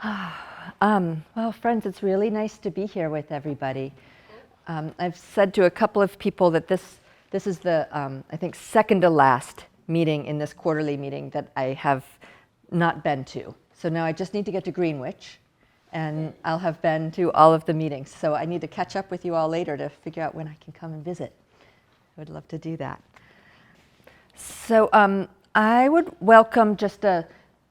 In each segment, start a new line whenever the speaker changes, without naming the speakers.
Well, friends, it's really nice to be here with everybody. I've said to a couple of people that this is the, I think, second to last meeting in this quarterly meeting that I have not been to. So now I just need to get to Greenwich, and I'll have been to all of the meetings. So I need to catch up with you all later to figure out when I can come and visit. I would love to do that. So I would welcome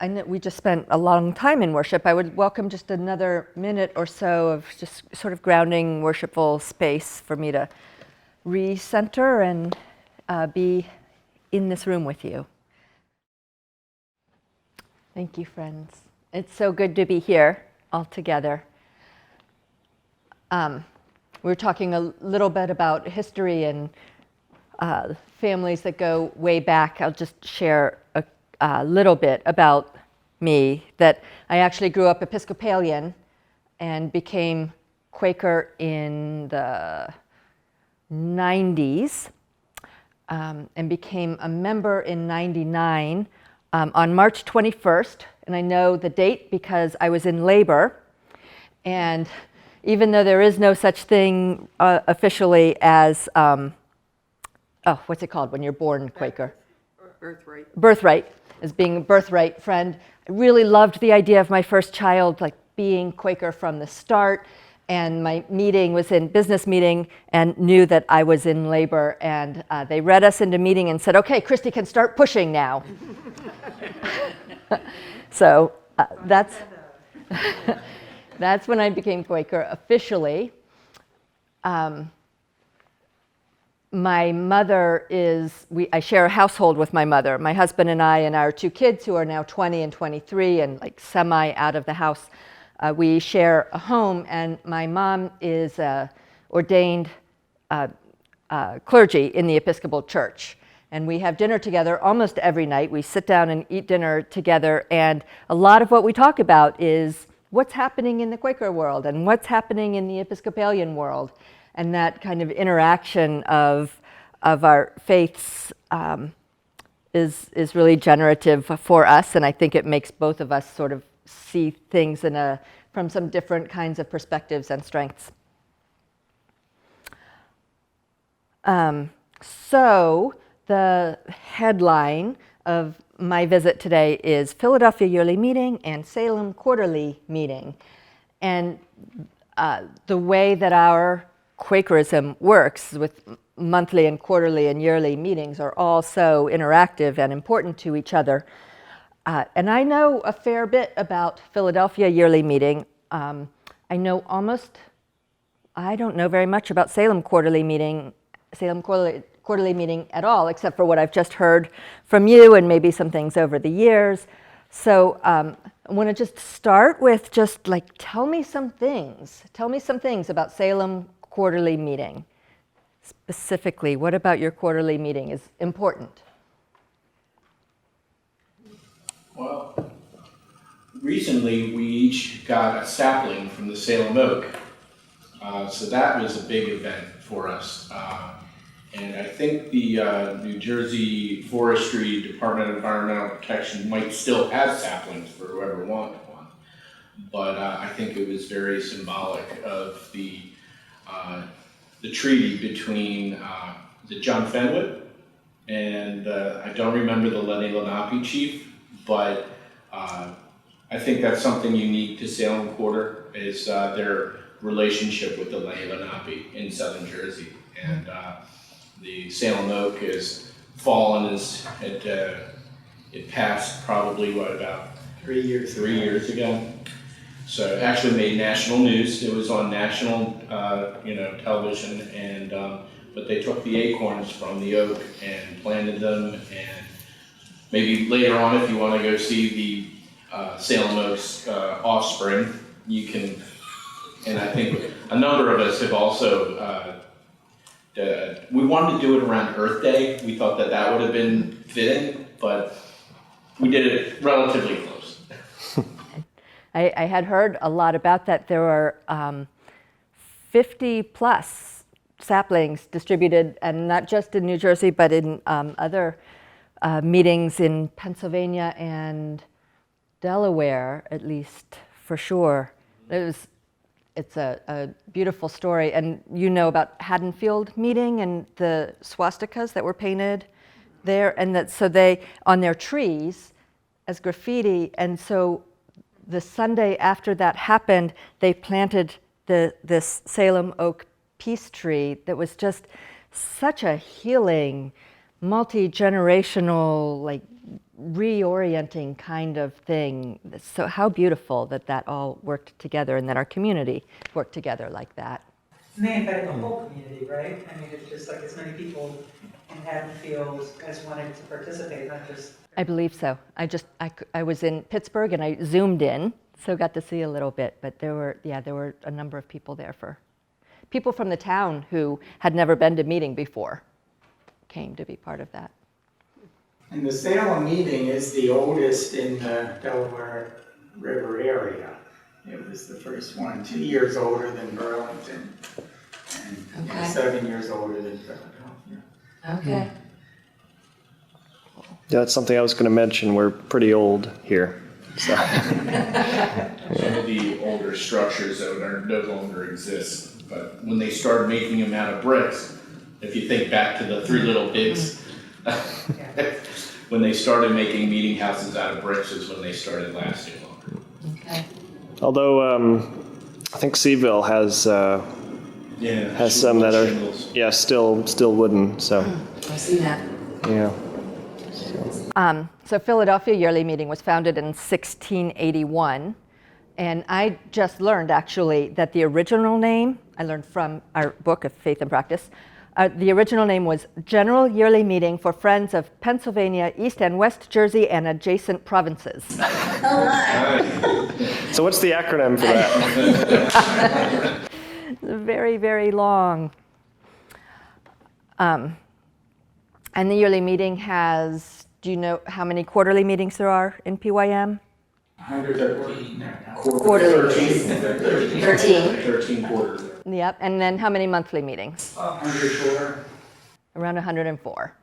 I know we just spent a long time in worship. I would welcome just another minute or so of just sort of grounding, worshipful space for me to recenter and be in this room with you. Thank you, friends. It's so good to be here all together. We were talking a little bit about history and families that go way back. I'll just share a little bit about me, that I actually grew up Episcopalian and became Quaker in the 90s and became a member in 99 on March 21st. And I know the date because I was in labor. And even though there is no such thing officially as, what's it called when you're born Quaker?
Birthright.
Birthright, as being a birthright friend. I really loved the idea of my first child, like being Quaker from the start. And my meeting was in business meeting and knew that I was in labor. And they read us into meeting and said, okay, Christie can start pushing now. So that's when I became Quaker officially. My mother I share a household with my mother. My husband and I and our two kids, who are now 20 and 23 and like semi out of the house, we share a home, and my mom is ordained clergy in the Episcopal Church. And we have dinner together almost every night. We sit down and eat dinner together, and a lot of what we talk about is what's happening in the Quaker world and what's happening in the Episcopalian world. And that kind of interaction of our faiths is really generative for us, and I think it makes both of us sort of see things from some different kinds of perspectives and strengths. So the headline of my visit today is Philadelphia Yearly Meeting and Salem Quarterly Meeting. And the way that our Quakerism works with monthly and quarterly and yearly meetings are all so interactive and important to each other. And I know a fair bit about Philadelphia Yearly Meeting. I don't know very much about Salem Quarterly Meeting at all, except for what I've just heard from you and maybe some things over the years. So I want to just start with just like, tell me some things about Salem Quarterly Meeting. Specifically, what about your quarterly meeting is important?
Well, recently we each got a sapling from the Salem Oak. So that was a big event for us. And I think the New Jersey Forestry Department of Environmental Protection might still have saplings for whoever wanted one. But I think it was very symbolic of the treaty between the John Fenwick and I don't remember the Lenni Lenape chief, but I think that's something unique to Salem Quarter is their relationship with the Lenni Lenape in southern Jersey. And the Salem Oak is fallen, it passed probably about
3 years
ago. So it actually made national news. It was on national, television, and but they took the acorns from the oak and planted them. And maybe later on, if you want to go see the Salem Oak's offspring, you can. And I think a number of us have also. We wanted to do it around Earth Day. We thought that would have been fitting, but we did it relatively close.
I had heard a lot about that. There were 50 plus saplings distributed, and not just in New Jersey, but in other meetings in Pennsylvania and Delaware, at least for sure. It's a beautiful story. And you know about Haddonfield meeting and the swastikas that were painted there, and that so they on their trees as graffiti. And so the Sunday after that happened, they planted this Salem oak peace tree that was just such a healing, multi-generational, like reorienting kind of thing. So how beautiful that all worked together and that our community worked together like that.
And they invited the whole community, right? I mean, it's just like as many people in Haddonfield as wanted to participate, not just.
I believe so. I was in Pittsburgh and I zoomed in, so got to see a little bit, but there were a number of people there for people from the town who had never been to meeting before came to be part of that.
And the Salem meeting is the oldest in the Delaware River area. It was the first one, 2 years older than Burlington, and
Okay.
7 years older than Philadelphia.
Okay.
Yeah, that's something I was going to mention. We're pretty old here. So.
Some of the older structures that are no longer exist, but when they started making them out of bricks, if you think back to the Three Little Pigs, when they started making meeting houses out of bricks is when they started lasting longer.
Okay.
Although I think Seaville has some that are
shingles.
still wooden. So
I've seen that.
yeah.
So Philadelphia Yearly Meeting was founded in 1681, and I just learned actually that the original name, I learned from our book of Faith and Practice, the original name was General Yearly Meeting for Friends of Pennsylvania, East and West Jersey, and adjacent provinces.
So what's the acronym for that?
Very, very long. And the yearly meeting has, do you know how many quarterly meetings there are in PYM?
113.
Quarterly.
13 quarters.
Yep, and then how many monthly meetings?
104.
Around 104.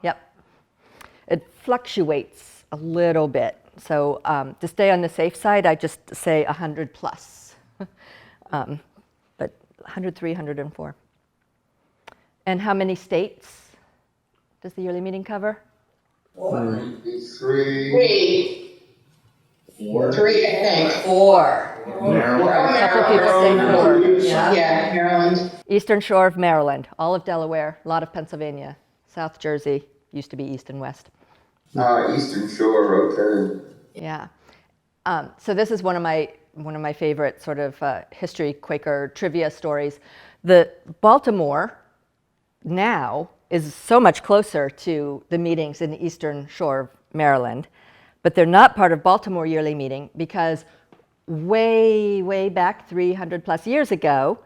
Yep. It fluctuates a little bit. So to stay on the safe side, I just say 100 plus. But 103, 104. And how many states does the yearly meeting cover?
Three.
Four.
Three, I think.
Four.
Maryland.
A couple people say four.
Yeah, Maryland.
Eastern Shore of Maryland, all of Delaware, a lot of Pennsylvania, South Jersey, used to be East and West.
Eastern Shore, okay.
Yeah. So this is one of my favorite sort of history Quaker trivia stories. The Baltimore now is so much closer to the meetings in the Eastern Shore of Maryland, but they're not part of Baltimore Yearly Meeting because way back 300 plus years ago,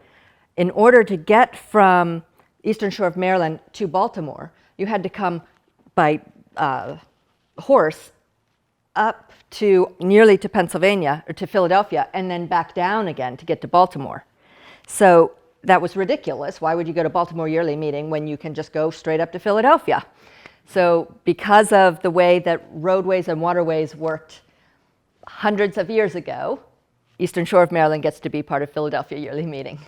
in order to get from Eastern Shore of Maryland to Baltimore, you had to come by horse up to nearly to Pennsylvania or to Philadelphia and then back down again to get to Baltimore. So that was ridiculous. Why would you go to Baltimore Yearly Meeting when you can just go straight up to Philadelphia? So because of the way that roadways and waterways worked hundreds of years ago, Eastern Shore of Maryland gets to be part of Philadelphia Yearly Meeting.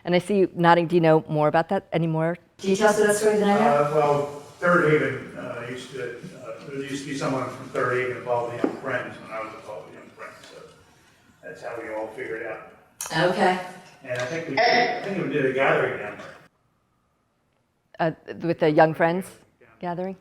And I see you nodding. Do you know more about that? Any more details of that story than I know?
Well, Third Haven there used to be someone from Third Haven involved with Young Friends when I was involved with Young Friends, so that's how we all figured it out.
Okay.
And I think we did a gathering down there.
With the Young Friends gathering?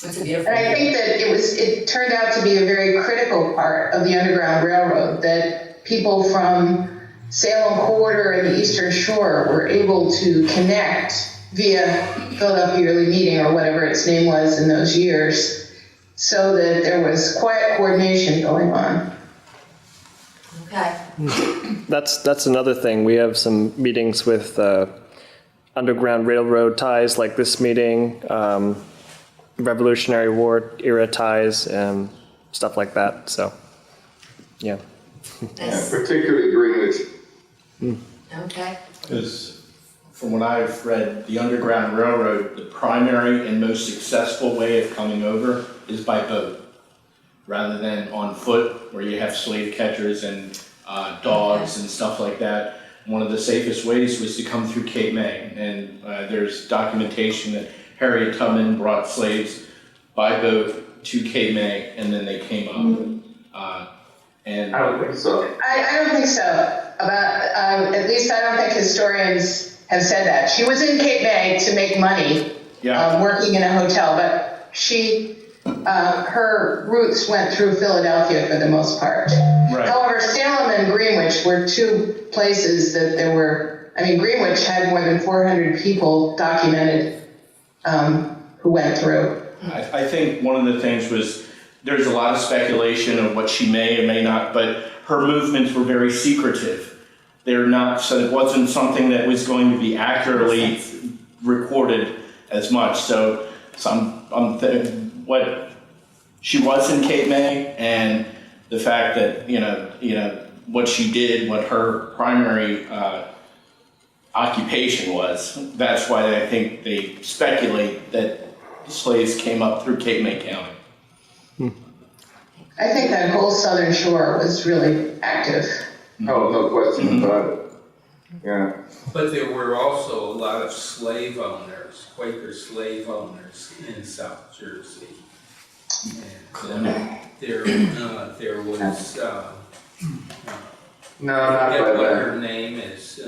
And I think that it turned out to be a very critical part of the Underground Railroad, that people from Salem Quarter and the Eastern Shore were able to connect via Philadelphia Yearly Meeting or whatever its name was in those years, so that there was quiet coordination going on.
Okay.
That's another thing. We have some meetings with Underground Railroad ties, like this meeting, Revolutionary War era ties, and stuff like that. So, yeah.
Yeah, particularly Greenwich.
Okay.
Because from what I've read, the Underground Railroad, the primary and most successful way of coming over is by boat. rather than on foot, where you have slave catchers and dogs and stuff like that. One of the safest ways was to come through Cape May, and there's documentation that Harriet Tubman brought slaves by boat to Cape May, and then they came up. And
I don't think so.
I don't think so. At least I don't think historians have said that. She was in Cape May to make money, working in a hotel, but her roots went through Philadelphia for the most part.
Right.
However, Salem and Greenwich were two places that there were, Greenwich had more than 400 people documented who went through.
I think one of the things was there's a lot of speculation of what she may or may not, but her movements were very secretive. They're not, so it wasn't something that was going to be accurately recorded as much. So what she was in Cape May, and the fact that what she did, what her primary occupation was. That's why I think they speculate that slaves came up through Cape May County.
I think that whole southern shore was really active.
Oh, no question about it. Yeah.
But there were also a lot of slave owners, Quaker slave owners in South Jersey. And there was,
No,
I
not
forget
by
what
then.
her name is,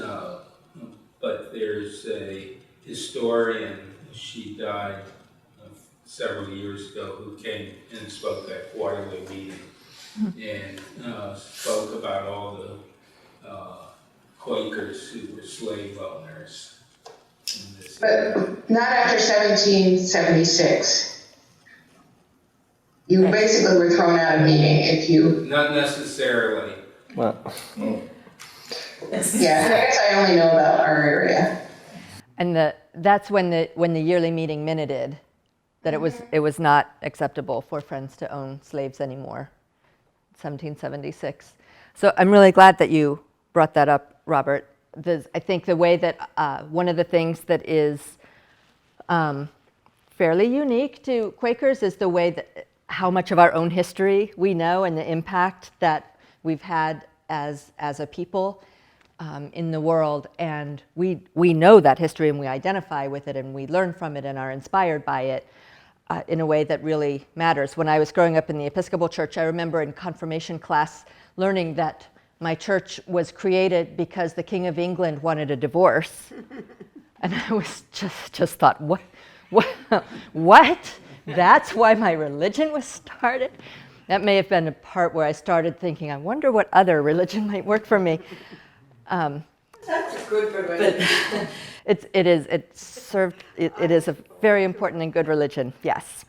but there's a historian, she died several years ago, who came and spoke at Quarterly Meeting and spoke about all the Quakers who were slave owners in this area.
But not after 1776. You basically were thrown out of meeting if you,
Not necessarily.
Well,
yeah, I guess I only know about our area.
And that's when the yearly meeting minuted that it was not acceptable for Friends to own slaves anymore, 1776. So I'm really glad that you brought that up, Robert. I think the way that one of the things that is fairly unique to Quakers is the way that how much of our own history we know and the impact that we've had as a people in the world, and we know that history and we identify with it and we learn from it and are inspired by it in a way that really matters. When I was growing up in the Episcopal Church, I remember in confirmation class learning that my church was created because the King of England wanted a divorce, and I was just thought, what? That's why my religion was started? That may have been a part where I started thinking, I wonder what other religion might work for me.
That's a good religion.
It is a very important and good religion, yes.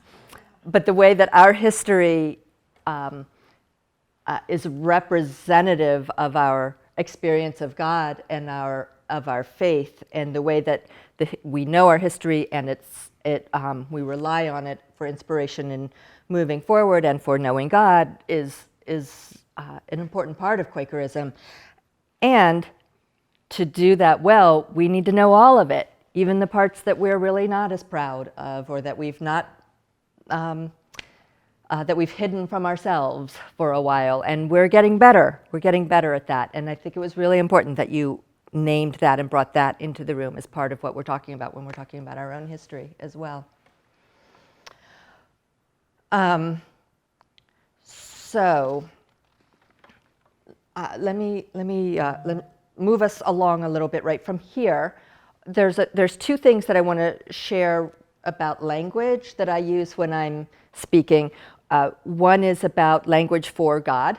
But the way that our history is representative of our experience of God and of our faith, and the way that we know our history and we rely on it for inspiration in moving forward and for knowing God is an important part of Quakerism. And to do that well, we need to know all of it, even the parts that we're really not as proud of, or that we've not that we've hidden from ourselves for a while. And we're getting better. We're getting better at that. And I think it was really important that you named that and brought that into the room as part of what we're talking about when we're talking about our own history as well. Let me move us along a little bit right from here. There's two things that I want to share about language that I use when I'm speaking. One is about language for God.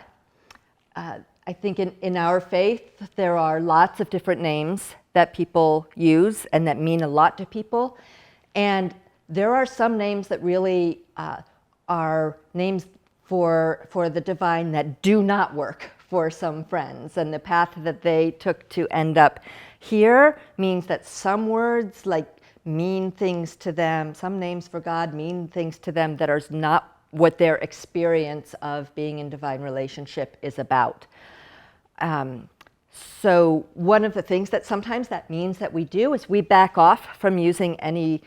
I think in our faith, there are lots of different names that people use and that mean a lot to people. And there are some names that really are names for the divine that do not work for some friends. And the path that they took to end up here means that some words mean things to them, some names for God mean things to them that are not what their experience of being in divine relationship is about. So one of the things that sometimes that means that we do is we back off from using any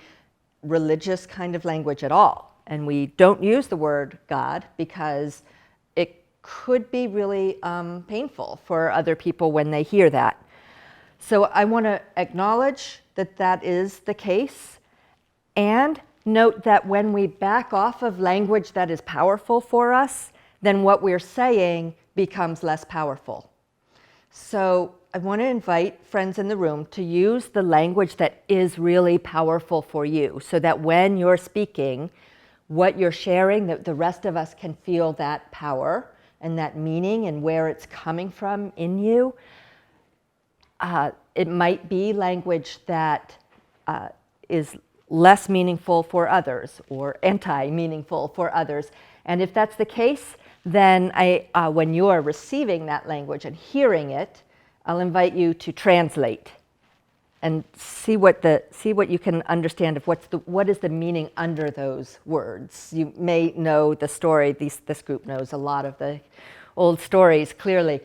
religious kind of language at all. And we don't use the word God because it could be really painful for other people when they hear that. So I want to acknowledge that that is the case, and note that when we back off of language that is powerful for us, then what we're saying becomes less powerful. So I want to invite friends in the room to use the language that is really powerful for you, so that when you're speaking, what you're sharing, that the rest of us can feel that power and that meaning and where it's coming from in you. It might be language that is less meaningful for others or anti-meaningful for others. And if that's the case, then when you are receiving that language and hearing it, I'll invite you to translate and see what you can understand of what is the meaning under those words. You may know the story. This group knows a lot of the old stories clearly.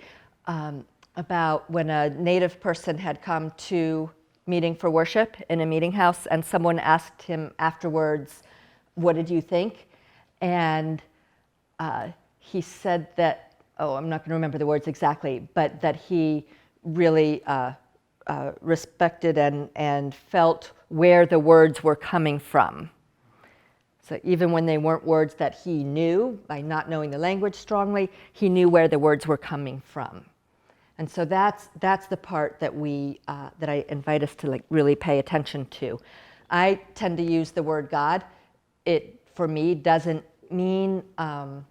About when a native person had come to meeting for worship in a meeting house, and someone asked him afterwards, "What did you think?" And he said that, I'm not going to remember the words exactly, but that he really respected and felt where the words were coming from. So even when they weren't words that he knew, by not knowing the language strongly, he knew where the words were coming from. And so that's the part that that I invite us to really pay attention to. I tend to use the word God. It, for me, doesn't mean an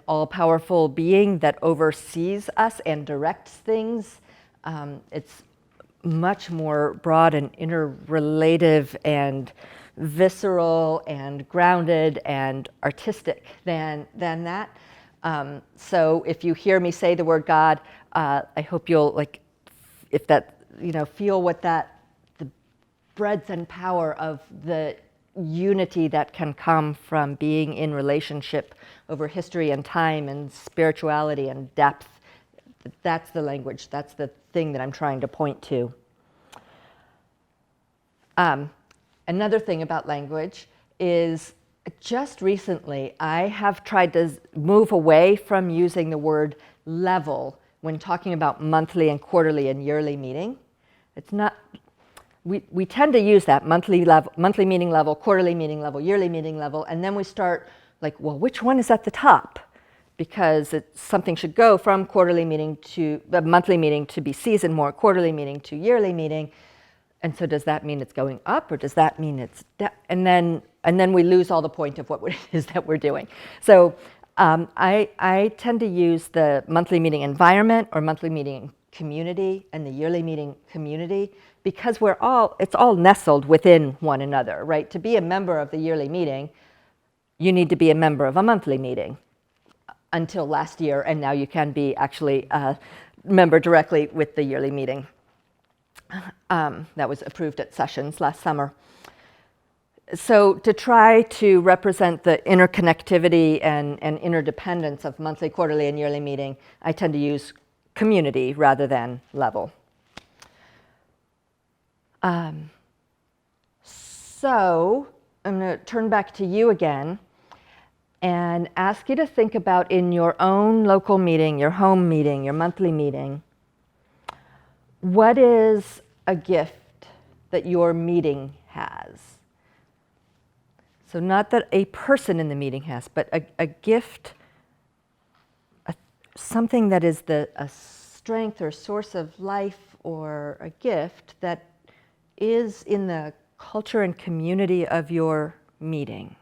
all-powerful being that oversees us and directs things. It's much more broad and interrelative and visceral and grounded and artistic than that. So if you hear me say the word God, I hope you'll feel what the breadth and power of the unity that can come from being in relationship over history and time and spirituality and depth. That's the language. That's the thing that I'm trying to point to. Another thing about language is just recently, I have tried to move away from using the word level when talking about monthly and quarterly and yearly meeting. It's not, we tend to use that monthly meeting level, quarterly meeting level, yearly meeting level, and then we start well, which one is at the top? Because something should go from quarterly meeting to monthly meeting to be seasoned more, quarterly meeting to yearly meeting. And so does that mean it's going up, or does that mean it's down? And then we lose all the point of what it is that we're doing. So I tend to use the monthly meeting environment or monthly meeting community and the yearly meeting community because it's all nestled within one another, right? To be a member of the yearly meeting, you need to be a member of a monthly meeting until last year, and now you can be actually a member directly with the yearly meeting. That was approved at sessions last summer. So to try to represent the interconnectivity and interdependence of monthly, quarterly, and yearly meeting, I tend to use community rather than level. So I'm going to turn back to you again and ask you to think about in your own local meeting, your home meeting, your monthly meeting, what is a gift that your meeting has? So not that a person in the meeting has, but a gift, something that is a strength or source of life or a gift that is in the culture and community of your meeting.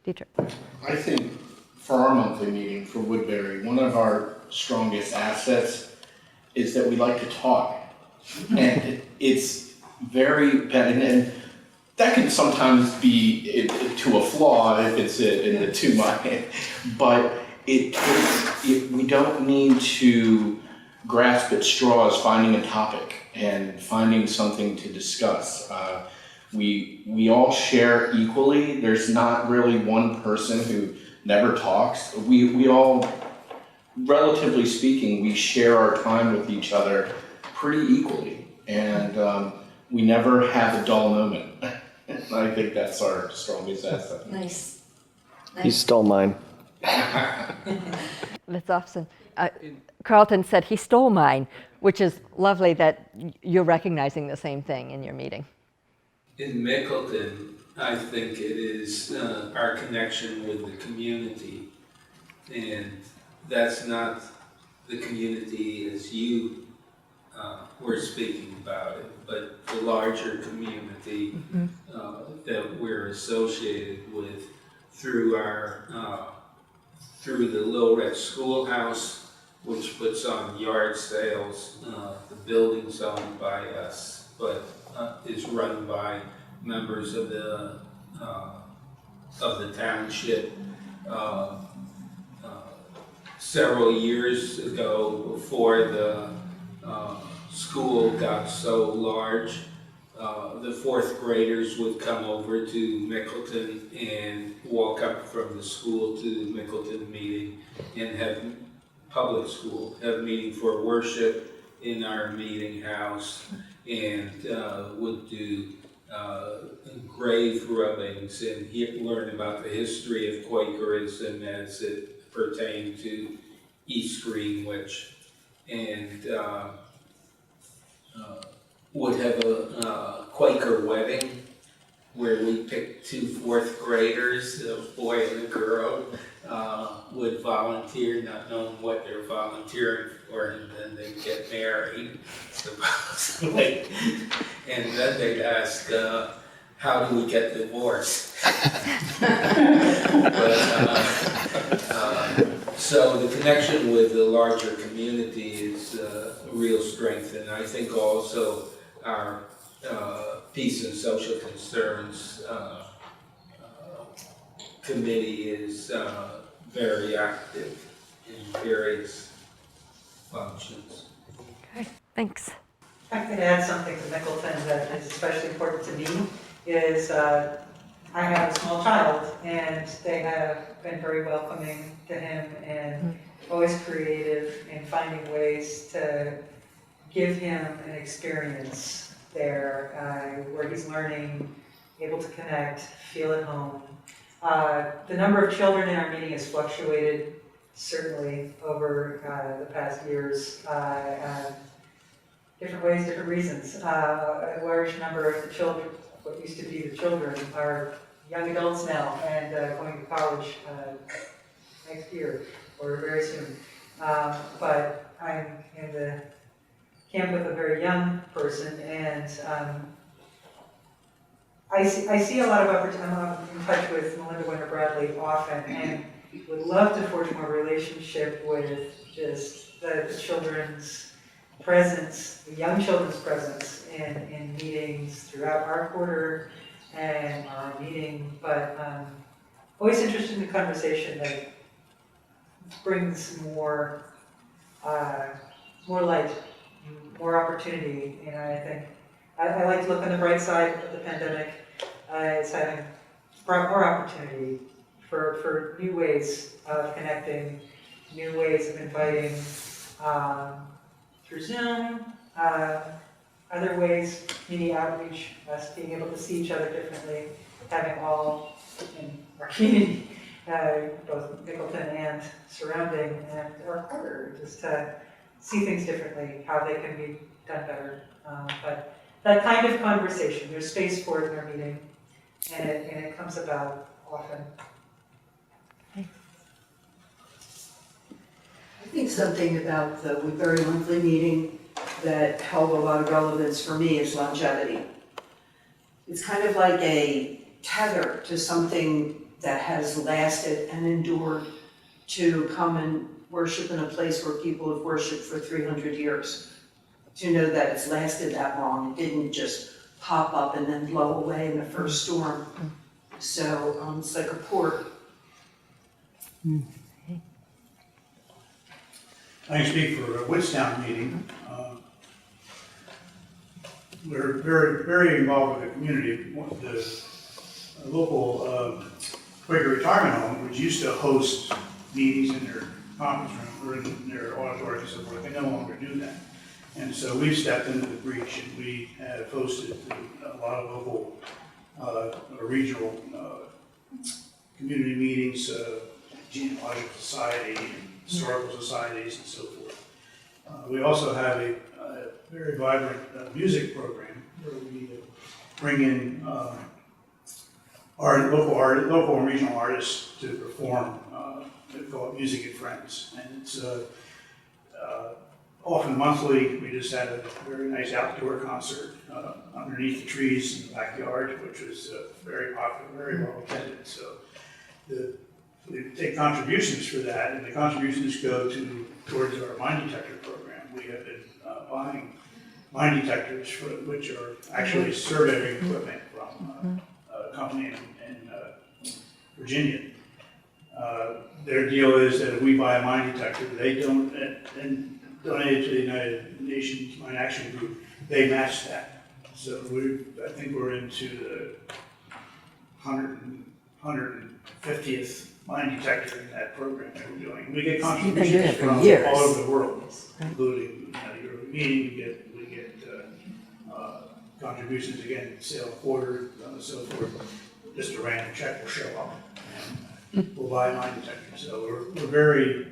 Dietrich.
I think for our monthly meeting for Woodbury, one of our strongest assets is that we like to talk. And it's very, and that can sometimes be to a flaw if it's in the too much, but we don't need to grasp at straws finding a topic and finding something to discuss. We all share equally. There's not really one person who never talks. We all, relatively speaking, we share our time with each other pretty equally, and we never have a dull moment. I think that's our strongest asset.
Nice.
He stole mine.
That's awesome. Carlton said he stole mine, which is lovely that you're recognizing the same thing in your meeting.
In Mickelton, I think it is our connection with the community. And that's not the community as you were speaking about it, but the larger community that we're associated with through our through the Little Red Schoolhouse, which puts on yard sales. The building's owned by us, but is run by members of the township. Several years ago, before the school got so large, the fourth graders would come over to Mickelton and walk up from the school to the Mickelton meeting and have public school, have meeting for worship in our meeting house, and would do grave rubbings and learn about the history of Quakerism as it pertained to East Greenwich, and would have a Quaker wedding where we picked two fourth graders, a boy and a girl, would volunteer, not knowing what they're volunteering for, and then they'd get married, supposedly. And then they'd ask, how do we get divorced? So the connection with the larger community is a real strength, and I think also our Peace and Social Concerns committee is very active in various functions.
Okay, thanks.
I could add something to Mickelton that is especially important to me, is I have a small child, and they have been very welcoming to him and always creative in finding ways to give him an experience there where he's learning, able to connect, feel at home. The number of children in our meeting has fluctuated, certainly, over the past years. Different ways, different reasons. A large number of the children, what used to be the children, are young adults now and going to college next year or very soon. But I'm in the camp with a very young person, and I see a lot of opportunity. I'm in touch with Melinda Winter Bradley often, and would love to forge more relationship with just the children's presence, the young children's presence in meetings throughout our quarter and our meeting, but always interested in the conversation that brings more light, more opportunity. You know, I think I like to look on the bright side of the pandemic. It's having brought more opportunity for new ways of connecting, new ways of inviting through Zoom, other ways, media outreach, us being able to see each other differently, having all in our community, both Mickelton and surrounding, and our quarter, just to see things differently, how they can be done better. But that kind of conversation, there's space for it in our meeting, and it comes about often.
I think something about the Woodbury monthly meeting that held a lot of relevance for me is longevity. It's kind of like a tether to something that has lasted and endured, to come and worship in a place where people have worshiped for 300 years. To know that it's lasted that long, it didn't just pop up and then blow away in the first storm. So it's like a port.
I can speak for a Woodstown meeting. We're very, very involved with the community. The local Quaker retirement home, which used to host meetings in their conference room or in their auditorium and so forth, they no longer do that. And so we've stepped into the breach, and we have hosted a lot of local regional community meetings, genealogical society, historical societies, and so forth. We also have a very vibrant music program where we bring in local and regional artists to perform. We call it Music and Friends, and it's often monthly. We just had a very nice outdoor concert underneath the trees in the backyard, which was very popular, very well attended. So we take contributions for that, and the contributions go towards our mine detector program. We have been buying mine detectors, which are actually surveying equipment from a company in Virginia. Their deal is that if we buy a mine detector, they don't, and donate it to the United Nations Mine Action Group, they match that. So I think we're into the 150th mine detector in that program that we're doing. We get contributions from all over the world, including the European meeting. We get contributions again, Salem Quarter, so forth. Just a random check will show up, and we'll buy a mine detector. So we're very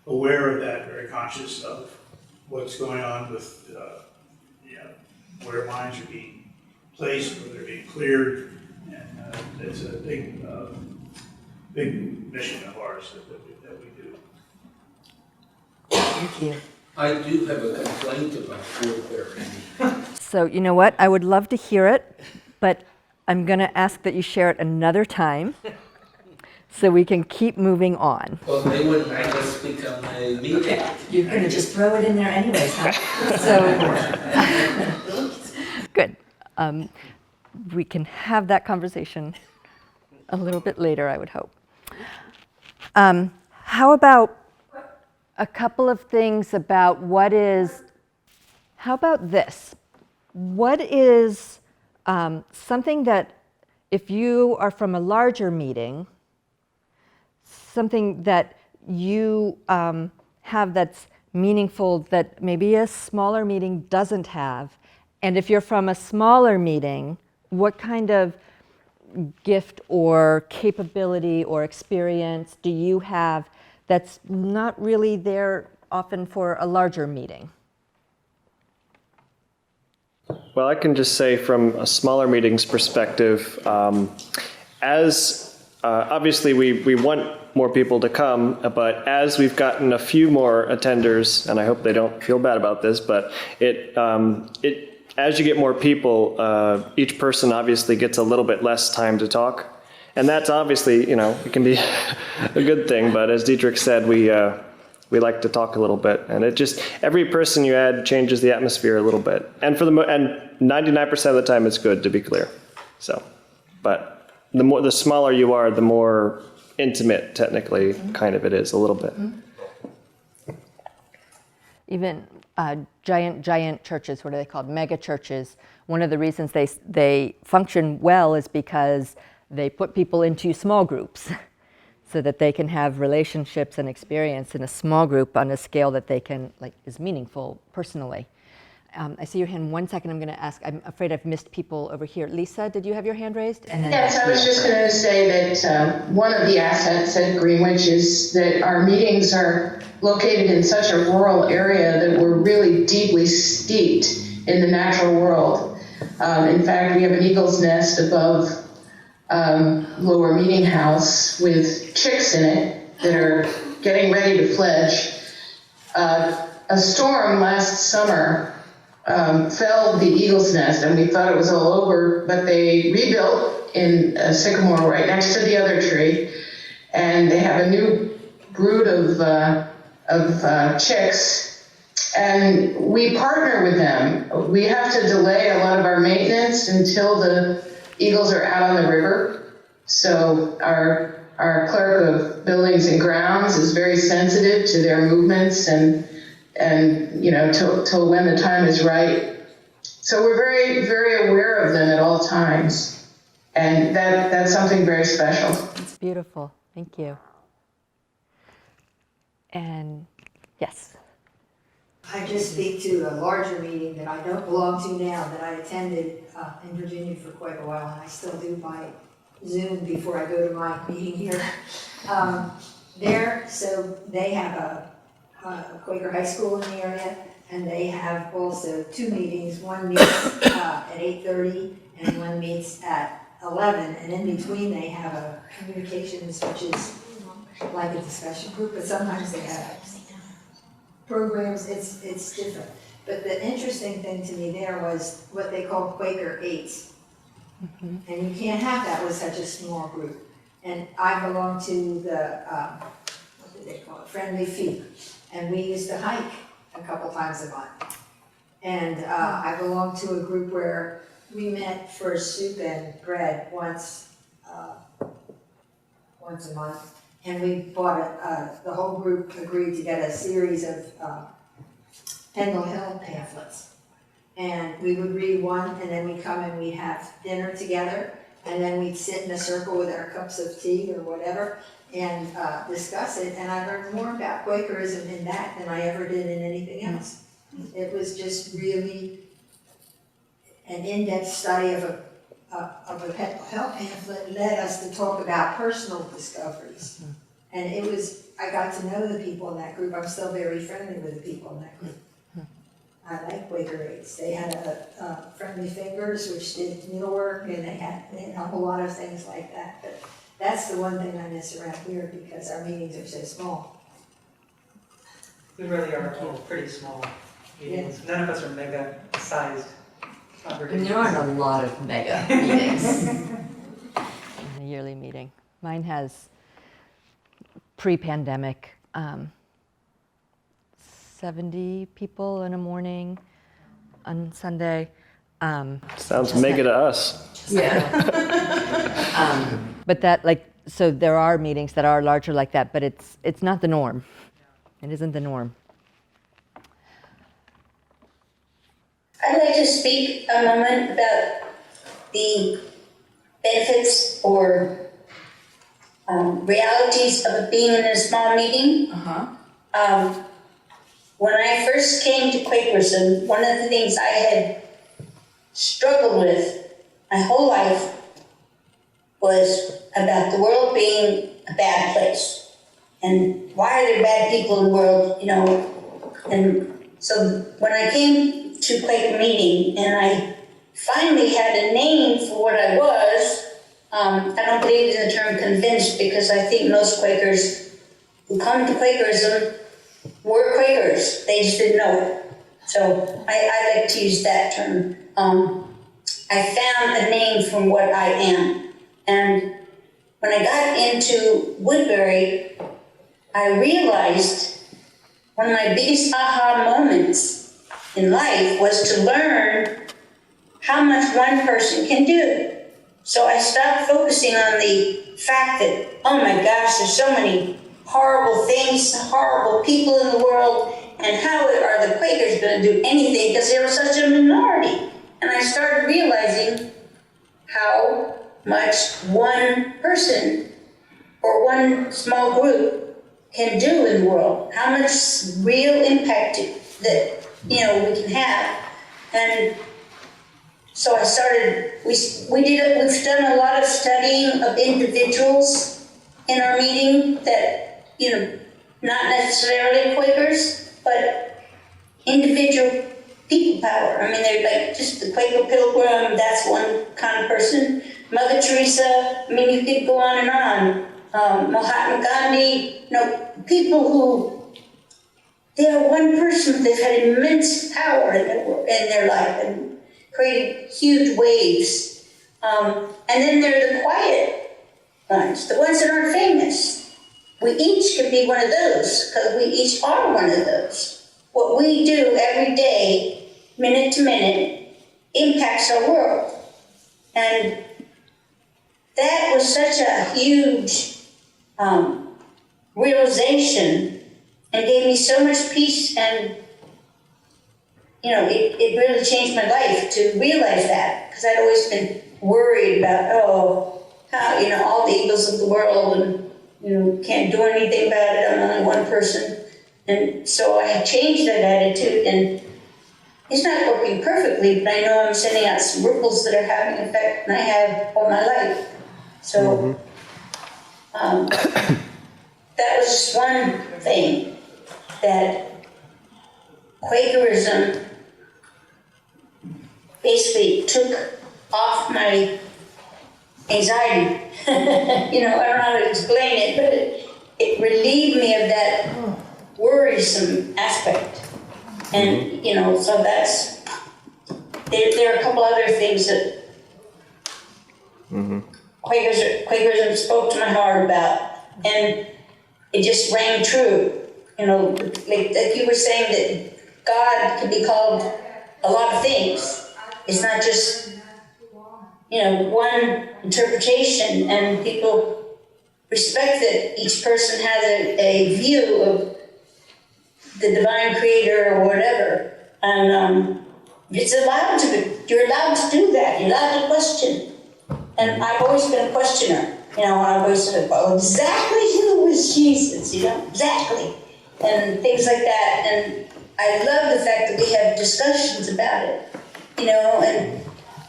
aware of that, very conscious of what's going on with where mines are being placed, where they're being cleared, and it's a big mission of ours that we do.
Thank you.
I do have a complaint about Woodbury.
So you know what? I would love to hear it, but I'm going to ask that you share it another time so we can keep moving on.
Well, they wouldn't make us become a meeting.
You're going to just throw it in there anyways, huh? So, good. We can have that conversation a little bit later, I would hope. How about a couple of things about how about this? What is something that, if you are from a larger meeting, something that you have that's meaningful that maybe a smaller meeting doesn't have? And if you're from a smaller meeting, what kind of gift or capability or experience do you have that's not really there often for a larger meeting?
Well, I can just say from a smaller meetings perspective, obviously we want more people to come, but as we've gotten a few more attenders, and I hope they don't feel bad about this, but as you get more people, each person obviously gets a little bit less time to talk. And that's obviously, it can be a good thing, but as Dietrich said, we like to talk a little bit, and every person you add changes the atmosphere a little bit. And and 99% of the time it's good, to be clear. So, but the smaller you are, the more intimate, technically, kind of it is a little bit.
Even giant churches, what are they called? Mega churches. One of the reasons they function well is because they put people into small groups so that they can have relationships and experience in a small group on a scale that they can, is meaningful personally. I see your hand. 1 second, I'm going to ask. I'm afraid I've missed people over here. Lisa, did you have your hand raised? And then
yes, I was just going to say that one of the assets at Greenwich is that our meetings are located in such a rural area that we're really deeply steeped in the natural world. In fact, we have an eagle's nest above Lower Meetinghouse with chicks in it that are getting ready to fledge. A storm last summer felled the eagle's nest, and we thought it was all over, but they rebuilt in a sycamore right next to the other tree, and they have a new brood of chicks, and we partner with them. We have to delay a lot of our maintenance until the eagles are out on the river, so our clerk of buildings and grounds is very sensitive to their movements and till when the time is right. So we're very, very aware of them at all times. And that's something very special.
It's beautiful. Thank you. And yes.
I just speak to a larger meeting that I don't belong to now, that I attended in Virginia for quite a while, and I still do by Zoom before I go to my meeting here. So they have a Quaker high school in the area, and they have also two meetings. One meets at 8:30, and one meets at 11, and in between they have a communications, which is like a discussion group, but sometimes they have programs, it's different. But the interesting thing to me there was what they call Quaker Eights. And you can't have that with such a small group. And I belong to the, what do they call it, Friendly Feet. And we used to hike a couple times a month. And I belong to a group where we met for soup and bread once a month. And we bought the whole group agreed to get a series of Pendle Hill pamphlets. And we would read one, and then we'd come and we'd have dinner together, and then we'd sit in a circle with our cups of tea or whatever, and discuss it. And I learned more about Quakerism in that than I ever did in anything else. It was just really an in-depth study of a Pendle Hill pamphlet led us to talk about personal discoveries. And it was, I got to know the people in that group. I'm still very friendly with the people in that group. I like Quaker Eights. They had a Friendly Fingers, which did needlework, and they had a whole lot of things like that. But that's the one thing I miss around here because our meetings are so small.
We really are all pretty small meetings. None of us are mega-sized
And
congregations.
there aren't a lot of mega meetings in a yearly meeting. Mine has pre-pandemic 70 people in a morning on Sunday.
Sounds mega to us.
Yeah. But that, like, so there are meetings that are larger like that, but it's not the norm. It isn't the norm.
I'd like to speak a moment about the benefits or realities of being in a small meeting. When I first came to Quakerism, one of the things I had struggled with my whole life was about the world being a bad place. And why are there bad people in the world, you know? And so when I came to Quaker meeting and I finally had a name for what I was, I don't believe in the term convinced because I think most Quakers who come to Quakerism were Quakers, they just didn't know it. So I like to use that term. I found a name from what I am. And when I got into Woodbury, I realized one of my biggest aha moments in life was to learn how much one person can do. So I stopped focusing on the fact that, oh my gosh, there's so many horrible things, horrible people in the world, and how are the Quakers going to do anything because they were such a minority? And I started realizing how much one person or one small group can do in the world, how much real impact that we can have. And so I started, we've done a lot of studying of individuals in our meeting that, not necessarily Quakers, but individual people power. I mean, they're like just the Quaker Pilgrim, that's one kind of person. Mother Teresa, I mean, you could go on and on. Mahatma Gandhi, people who, they are one person, they've had immense power in their life and created huge waves. And then there are the quiet ones, the ones that aren't famous. We each can be one of those, because we each are one of those. What we do every day, minute to minute, impacts our world. And that was such a huge realization and gave me so much peace, and it really changed my life to realize that, because I'd always been worried about, how, all the evils of the world and, can't do anything about it, I'm only one person. And so I changed that attitude, and it's not working perfectly, but I know I'm sending out some ripples that are having an effect, and I have all my life. So that was just one thing that Quakerism basically took off my anxiety. You know, I don't know how to explain it, but it relieved me of that worrisome aspect. And, you know, so that's, there are a couple other things that Quakerism spoke to my heart about, and it just rang true. You know, like you were saying that God can be called a lot of things. It's not just, you know, one interpretation, and people respect that each person has a view of the divine creator or whatever. And it's allowed to be, you're allowed to do that. You're allowed to question. And I've always been a questioner. You know, I've always said, well, exactly who was Jesus, you know, exactly. And things like that. And I love the fact that we have discussions about it, you know,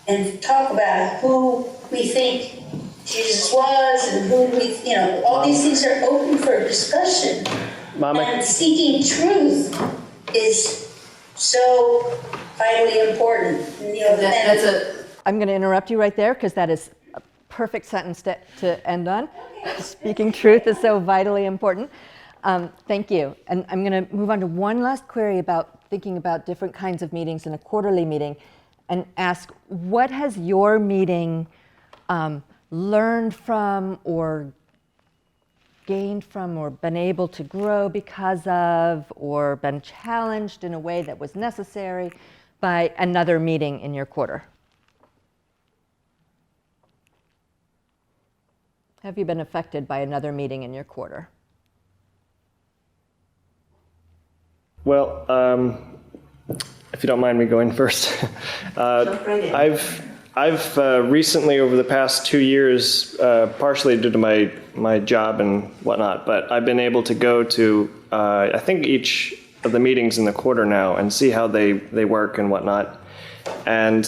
and talk about who we think Jesus was and who we, you know, all these things are open for discussion.
Mama.
And seeking truth is so vitally important. You know,
I'm going to interrupt you right there because that is a perfect sentence to end on. Speaking truth is so vitally important. Thank you. And I'm going to move on to one last query about thinking about different kinds of meetings in a quarterly meeting, and ask, what has your meeting learned from or gained from or been able to grow because of, or been challenged in a way that was necessary by another meeting in your quarter? Have you been affected by another meeting in your quarter?
Well, if you don't mind me going first.
Jump right in.
I've recently, over the past 2 years, partially due to my job and whatnot, but I've been able to go to, I think, each of the meetings in the quarter now and see how they work and whatnot. And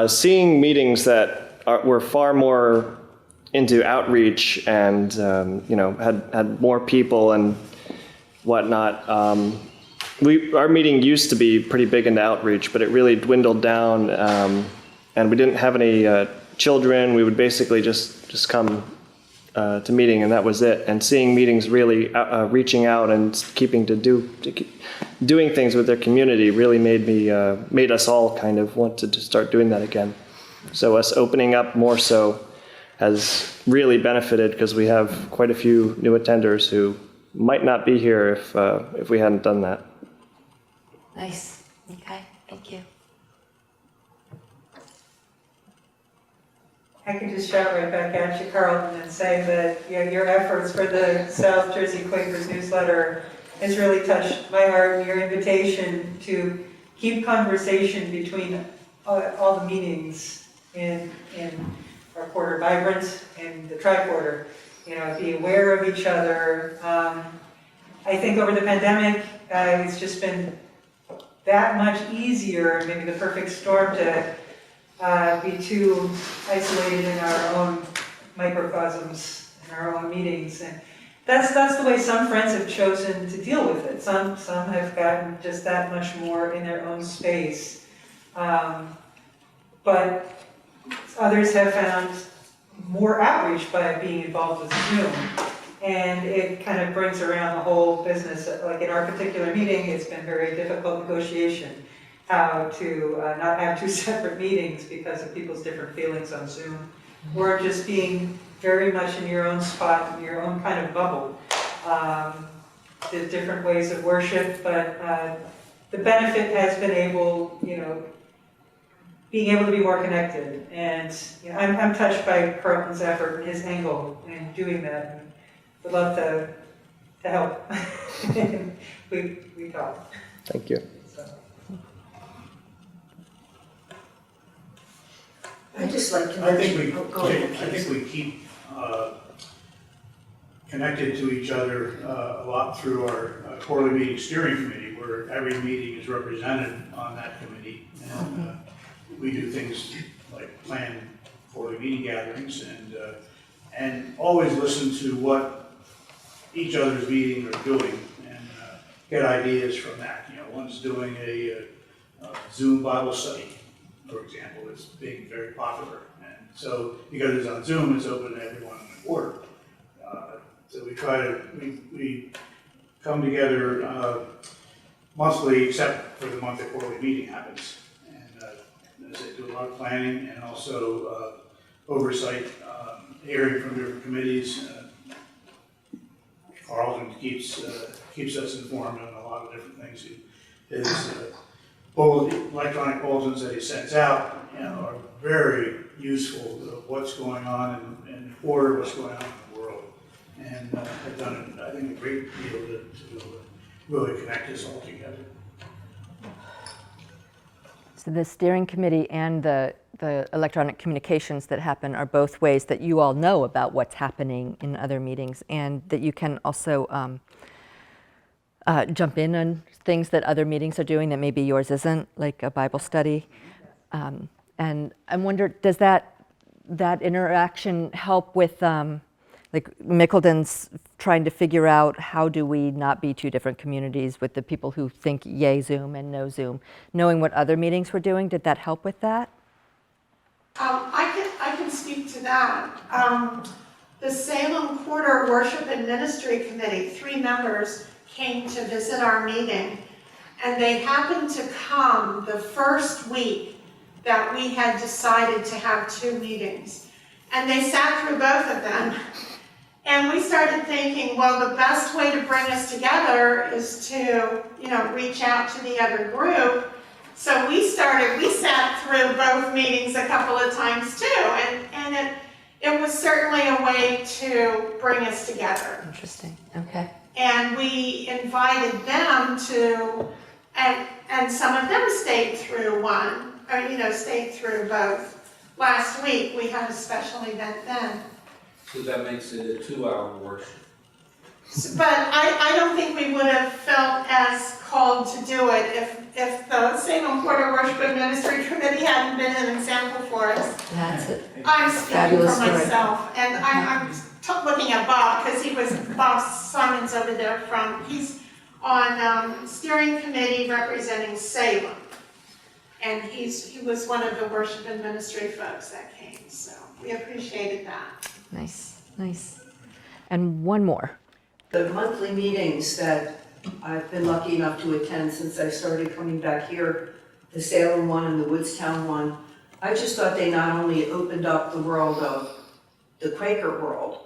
seeing meetings that were far more into outreach and, you know, had more people and whatnot. Our meeting used to be pretty big into outreach, but it really dwindled down, and we didn't have any children. We would basically just come to meeting, and that was it. And seeing meetings really reaching out and keeping doing things with their community really made us all kind of want to start doing that again. So us opening up more so has really benefited, because we have quite a few new attenders who might not be here if we hadn't done that.
Nice. Okay. Thank you.
I could just shout right back at you, Carlton, and say that your efforts for the South Jersey Quakers newsletter has really touched my heart, and your invitation to keep conversation between all the meetings in our quarter vibrant and the tri-quarter. You know, be aware of each other. I think over the pandemic, it's just been that much easier, maybe the perfect storm, to be too isolated in our own microcosms, in our own meetings. And that's the way some friends have chosen to deal with it. Some have gotten just that much more in their own space. But others have found more outreach by being involved with Zoom. And it kind of brings around the whole business. Like in our particular meeting, it's been very difficult negotiation, how to not have two separate meetings because of people's different feelings on Zoom, or just being very much in your own spot, in your own kind of bubble. There's different ways of worship, but the benefit has been being able to be more connected. And you know, I'm touched by Carlton's effort and his angle in doing that. And would love to help. we talk.
Thank you.
So.
I just like to
I think
mention, go ahead,
I think
please.
we keep connected to each other a lot through our quarterly meeting steering committee, where every meeting is represented on that committee. And we do things like plan quarterly meeting gatherings and always listen to what each other's meetings are doing and get ideas from that. You know, one's doing a Zoom Bible study, for example, is being very popular. And so because it's on Zoom, it's open to everyone in the board. So we try to, we come together monthly, except for the month the quarterly meeting happens. And as they do a lot of planning and also oversight, hearing from different committees. Carlton keeps us informed on a lot of different things. His electronic bulletins that he sends out, you know, are very useful to what's going on in the quarter, what's going on in the world, and have done, I think, a great deal to really connect us all together.
So the steering committee and the electronic communications that happen are both ways that you all know about what's happening in other meetings, and that you can also jump in on things that other meetings are doing that maybe yours isn't, like a Bible study. And I wonder, does that interaction help with, like Mickelden's trying to figure out how do we not be two different communities with the people who think yay Zoom and no Zoom, knowing what other meetings were doing? Did that help with that?
I can speak to that. The Salem Quarter Worship and Ministry Committee, 3 members came to visit our meeting, and they happened to come the first week that we had decided to have 2 meetings. And they sat through both of them. And we started thinking, well, the best way to bring us together is to, you know, reach out to the other group. So we sat through both meetings a couple of times too, and it was certainly a way to bring us together.
Interesting, okay.
And we invited them to, and some of them stayed through stayed through both. Last week, we had a special event then.
So that makes it a 2-hour worship.
But I don't think we would have felt as called to do it if the Salem Quarter Worship and Ministry Committee hadn't been an example for us.
That's it.
I'm speaking
Fabulous
for
story.
myself, and I'm looking at Bob, because Bob Simon's over there he's on steering committee representing Salem. And he was one of the worship and ministry folks that came, so we appreciated that.
Nice, nice. And one more.
The monthly meetings that I've been lucky enough to attend since I started coming back here, the Salem one and the Woodstown one, I just thought they not only opened up the world of the Quaker world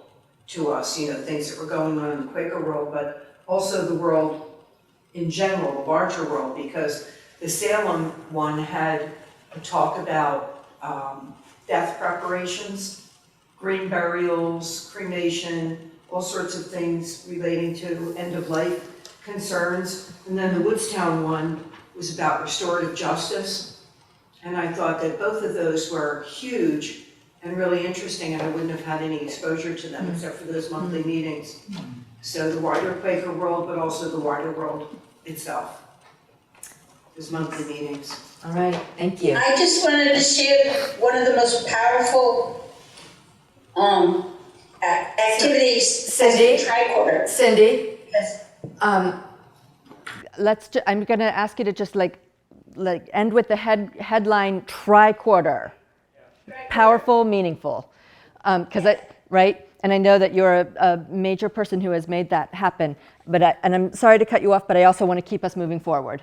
to us, you know, things that were going on in the Quaker world, but also the world in general, the larger world, because the Salem one had a talk about death preparations, green burials, cremation, all sorts of things relating to end-of-life concerns. And then the Woodstown one was about restorative justice. And I thought that both of those were huge and really interesting, and I wouldn't have had any exposure to them except for those monthly meetings. So the wider Quaker world, but also the wider world itself. Those monthly meetings.
All right, thank you.
I just wanted to share one of the most powerful activities
Cindy?
as a tricorder.
Cindy,
Yes.
I'm going to ask you to just like end with the headline tricorder. Powerful, meaningful. Right? And I know that you're a major person who has made that happen. And I'm sorry to cut you off, but I also want to keep us moving forward.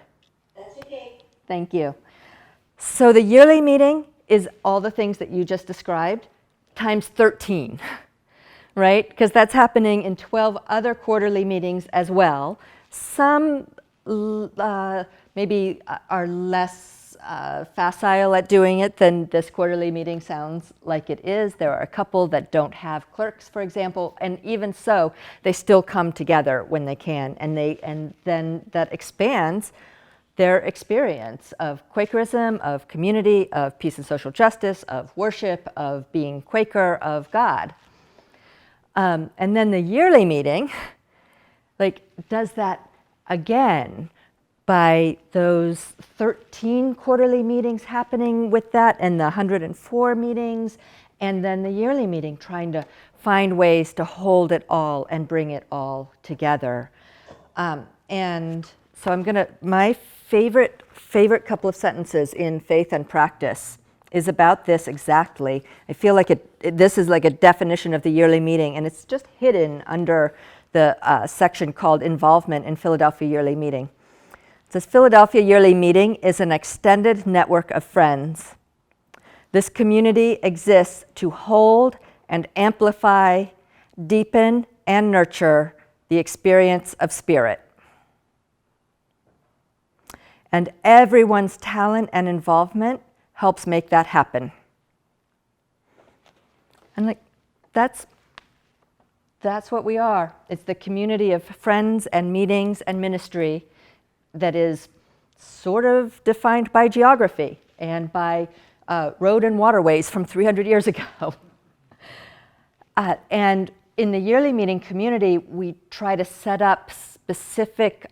That's okay.
Thank you. So the yearly meeting is all the things that you just described times 13, right? Because that's happening in 12 other quarterly meetings as well. Some maybe are less facile at doing it than this quarterly meeting sounds like it is. There are a couple that don't have clerks, for example, and even so, they still come together when they can, and then that expands their experience of Quakerism, of community, of peace and social justice, of worship, of being Quaker, of God. And then the yearly meeting, like, does that again by those 13 quarterly meetings happening with that, and the 104 meetings, and then the yearly meeting, trying to find ways to hold it all and bring it all together. And so my favorite couple of sentences in Faith and Practice is about this exactly. I feel like this is like a definition of the yearly meeting, and it's just hidden under the section called Involvement in Philadelphia Yearly Meeting. It says, Philadelphia Yearly Meeting is an extended network of friends. This community exists to hold and amplify, deepen, and nurture the experience of spirit. And everyone's talent and involvement helps make that happen. And like, that's what we are. It's the community of friends and meetings and ministry that is sort of defined by geography and by road and waterways from 300 years ago. And in the yearly meeting community, we try to set up specific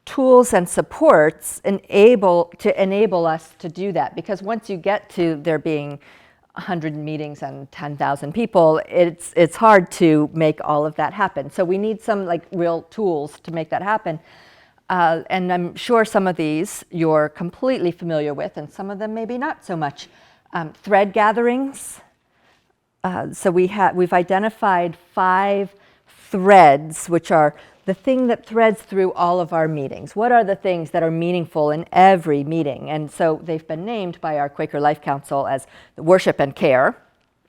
tools and supports to enable us to do that. Because once you get to there being 100 meetings and 10,000 people, it's hard to make all of that happen. So we need some like real tools to make that happen. And I'm sure some of these you're completely familiar with, and some of them maybe not so much. Thread gatherings. So we've identified 5 threads, which are the thing that threads through all of our meetings. What are the things that are meaningful in every meeting? And so they've been named by our Quaker Life Council as worship and care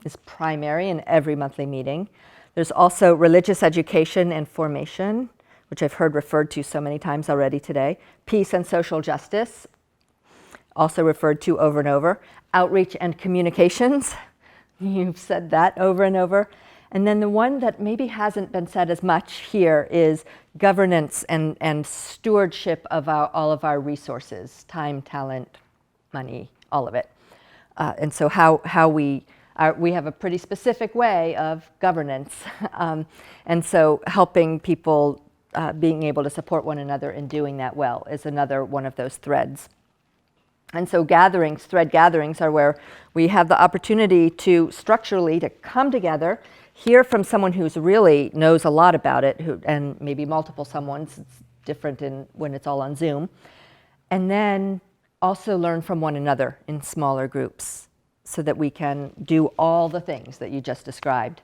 is primary in every monthly meeting. There's also religious education and formation, which I've heard referred to so many times already today. Peace and social justice, also referred to over and over. Outreach and communications, you've said that over and over. And then the one that maybe hasn't been said as much here is governance and stewardship of all of our resources, time, talent, money, all of it. And so how we have a pretty specific way of governance. And so helping people being able to support one another in doing that well is another one of those threads. And so thread gatherings are where we have the opportunity to structurally to come together, hear from someone who's really knows a lot about it, and maybe multiple someones. It's different when it's all on Zoom. And then also learn from one another in smaller groups so that we can do all the things that you just described.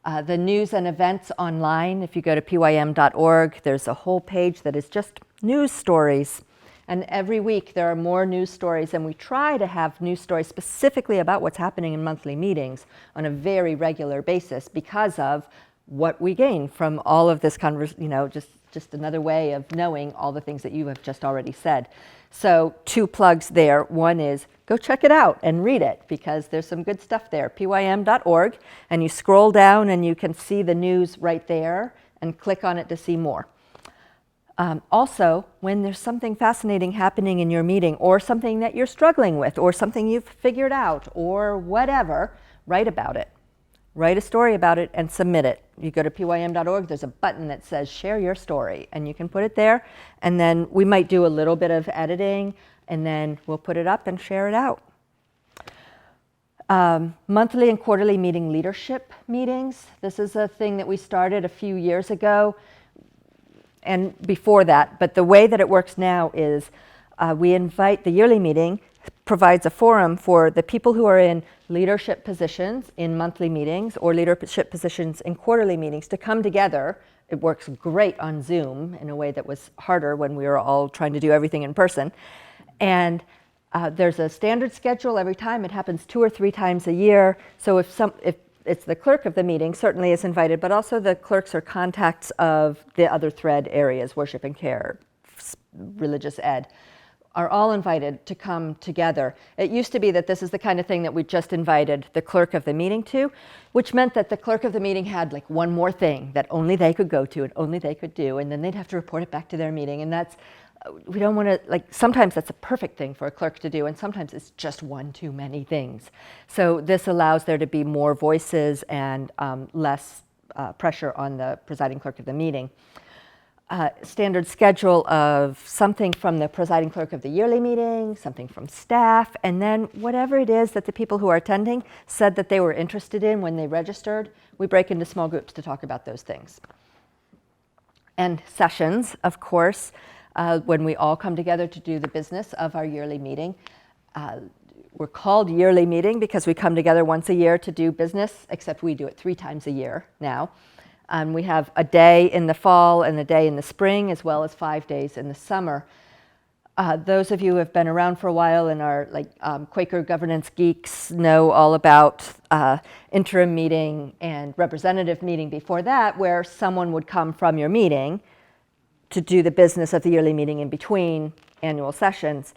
The news and events online, if you go to PYM.org, there's a whole page that is just news stories. And every week there are more news stories, and we try to have news stories specifically about what's happening in monthly meetings on a very regular basis because of what we gain from all of this just another way of knowing all the things that you have just already said. So 2 plugs there. One is go check it out and read it because there's some good stuff there, pym.org, and you scroll down and you can see the news right there and click on it to see more. Also, when there's something fascinating happening in your meeting or something that you're struggling with or something you've figured out or whatever, write about it. Write a story about it and submit it. You go to pym.org, there's a button that says share your story, and you can put it there, and then we might do a little bit of editing, and then we'll put it up and share it out. Monthly and quarterly meeting leadership meetings. This is a thing that we started a few years ago and before that, but the way that it works now is we invite the yearly meeting provides a forum for the people who are in leadership positions in monthly meetings or leadership positions in quarterly meetings to come together. It works great on Zoom in a way that was harder when we were all trying to do everything in person. And there's a standard schedule every time. It happens 2 or 3 times a year. So if it's the clerk of the meeting certainly is invited, but also the clerks or contacts of the other thread areas, worship and care, religious ed, are all invited to come together. It used to be that this is the kind of thing that we just invited the clerk of the meeting to, which meant that the clerk of the meeting had like one more thing that only they could go to and only they could do, and then they'd have to report it back to their meeting, and that's we don't want to, like, sometimes that's a perfect thing for a clerk to do, and sometimes it's just one too many things. So this allows there to be more voices and less pressure on the presiding clerk of the meeting. Standard schedule of something from the presiding clerk of the yearly meeting, something from staff, and then whatever it is that the people who are attending said that they were interested in when they registered, we break into small groups to talk about those things. And sessions, of course, when we all come together to do the business of our yearly meeting. We're called yearly meeting because we come together once a year to do business, except we do it 3 times a year now. We have a day in the fall and a day in the spring, as well as 5 days in the summer. Those of you who have been around for a while and are like Quaker governance geeks know all about interim meeting and representative meeting before that, where someone would come from your meeting to do the business of the yearly meeting in between annual sessions.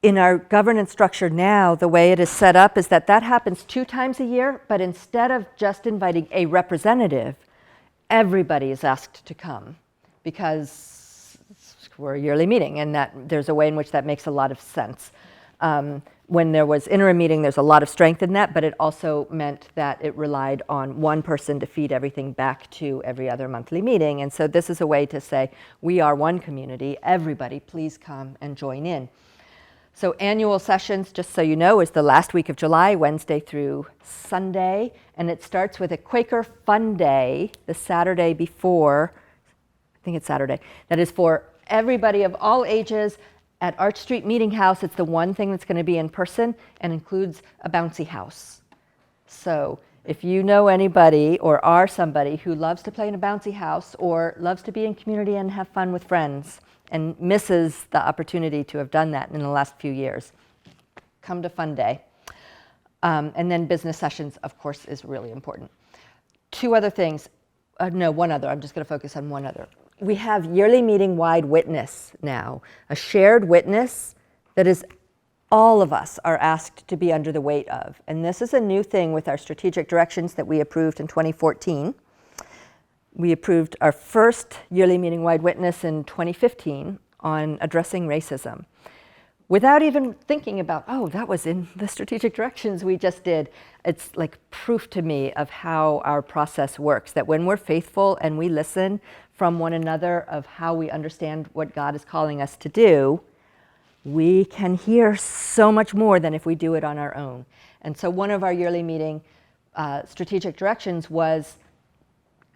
In our governance structure now, the way it is set up is that that happens 2 times a year, but instead of just inviting a representative, everybody is asked to come because we're a yearly meeting, and that there's a way in which that makes a lot of sense. When there was interim meeting, there's a lot of strength in that, but it also meant that it relied on one person to feed everything back to every other monthly meeting. And so this is a way to say, we are one community, everybody please come and join in. So annual sessions, just so you know, is the last week of July, Wednesday through Sunday, and it starts with a Quaker Fun Day, the Saturday before, I think it's Saturday, that is for everybody of all ages at Arch Street Meetinghouse. It's the one thing that's going to be in person and includes a bouncy house. So if you know anybody or are somebody who loves to play in a bouncy house or loves to be in community and have fun with friends, and misses the opportunity to have done that in the last few years, come to Fun Day. And then business sessions, of course, is really important. 2 other things, no, one other, I'm just going to focus on one other. We have yearly meeting-wide witness now, a shared witness that is all of us are asked to be under the weight of. And this is a new thing with our strategic directions that we approved in 2014. We approved our first yearly meeting-wide witness in 2015 on addressing racism. Without even thinking about, oh, that was in the strategic directions we just did. It's like proof to me of how our process works, that when we're faithful and we listen from one another of how we understand what God is calling us to do, we can hear so much more than if we do it on our own. And so one of our yearly meeting strategic directions was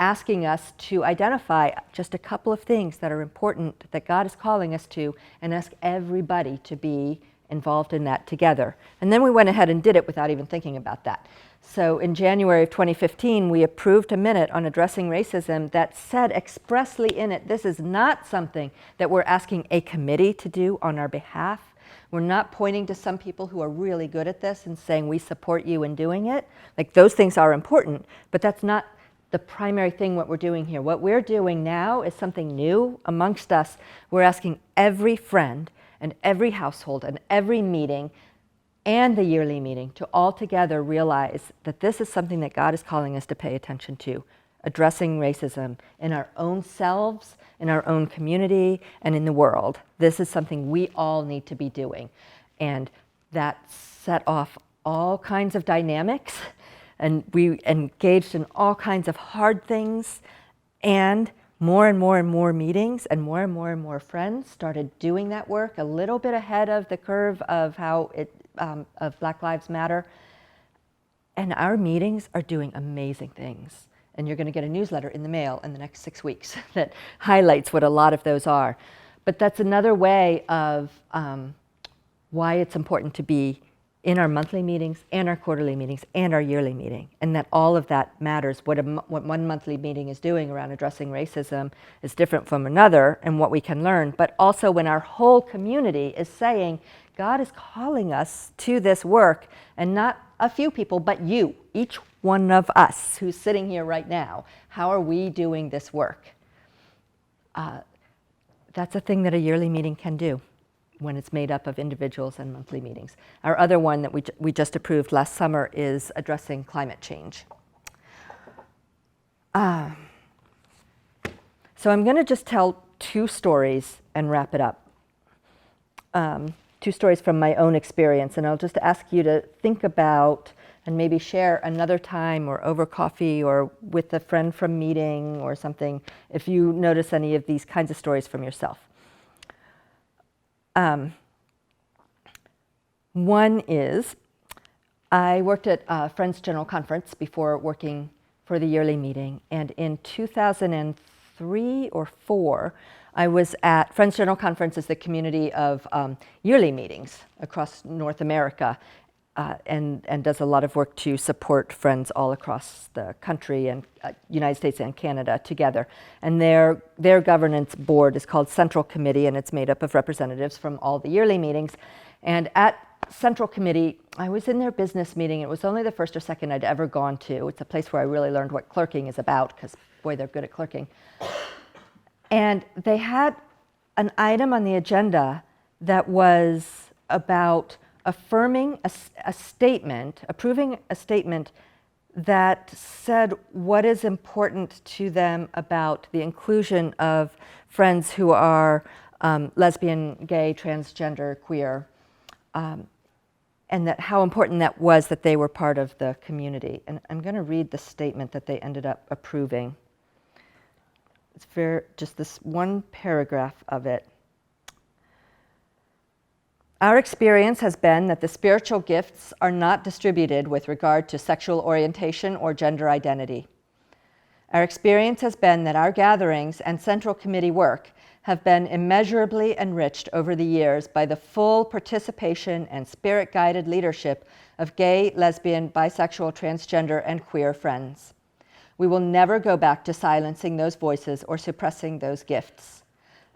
asking us to identify just a couple of things that are important that God is calling us to, and ask everybody to be involved in that together. And then we went ahead and did it without even thinking about that. So in January of 2015, we approved a minute on addressing racism that said expressly in it, this is not something that we're asking a committee to do on our behalf. We're not pointing to some people who are really good at this and saying we support you in doing it. Like, those things are important, but that's not the primary thing what we're doing here. What we're doing now is something new amongst us. We're asking every friend and every household and every meeting and the yearly meeting to all together realize that this is something that God is calling us to pay attention to, addressing racism in our own selves, in our own community, and in the world. This is something we all need to be doing. And that set off all kinds of dynamics, and we engaged in all kinds of hard things, and more and more meetings, and more friends started doing that work a little bit ahead of the curve of how it of Black Lives Matter. And our meetings are doing amazing things. And you're going to get a newsletter in the mail in the next 6 weeks that highlights what a lot of those are. But that's another way of why it's important to be in our monthly meetings and our quarterly meetings and our yearly meeting, and that all of that matters. What one monthly meeting is doing around addressing racism is different from another, and what we can learn, but also when our whole community is saying, God is calling us to this work, and not a few people, but you, each one of us who's sitting here right now. How are we doing this work? That's a thing that a yearly meeting can do when it's made up of individuals and monthly meetings. Our other one that we just approved last summer is addressing climate change. So I'm going to just tell two stories and wrap it up. Two stories from my own experience, and I'll just ask you to think about and maybe share another time or over coffee or with a friend from meeting or something if you notice any of these kinds of stories from yourself. One is, I worked at Friends General Conference before working for the yearly meeting, and in 2003 or 4, I was at Friends General Conference, is the community of yearly meetings across North America, and does a lot of work to support friends all across the country and United States and Canada together. And their governance board is called Central Committee, and it's made up of representatives from all the yearly meetings. And at Central Committee, I was in their business meeting. It was only the first or second I'd ever gone to. It's a place where I really learned what clerking is about, because boy, they're good at clerking. And they had an item on the agenda that was about affirming a statement, approving a statement that said what is important to them about the inclusion of friends who are lesbian, gay, transgender, queer, and that how important that was that they were part of the community. And I'm going to read the statement that they ended up approving. It's just this one paragraph of it. Our experience has been that the spiritual gifts are not distributed with regard to sexual orientation or gender identity. Our experience has been that our gatherings and Central Committee work have been immeasurably enriched over the years by the full participation and spirit-guided leadership of gay, lesbian, bisexual, transgender, and queer friends. We will never go back to silencing those voices or suppressing those gifts.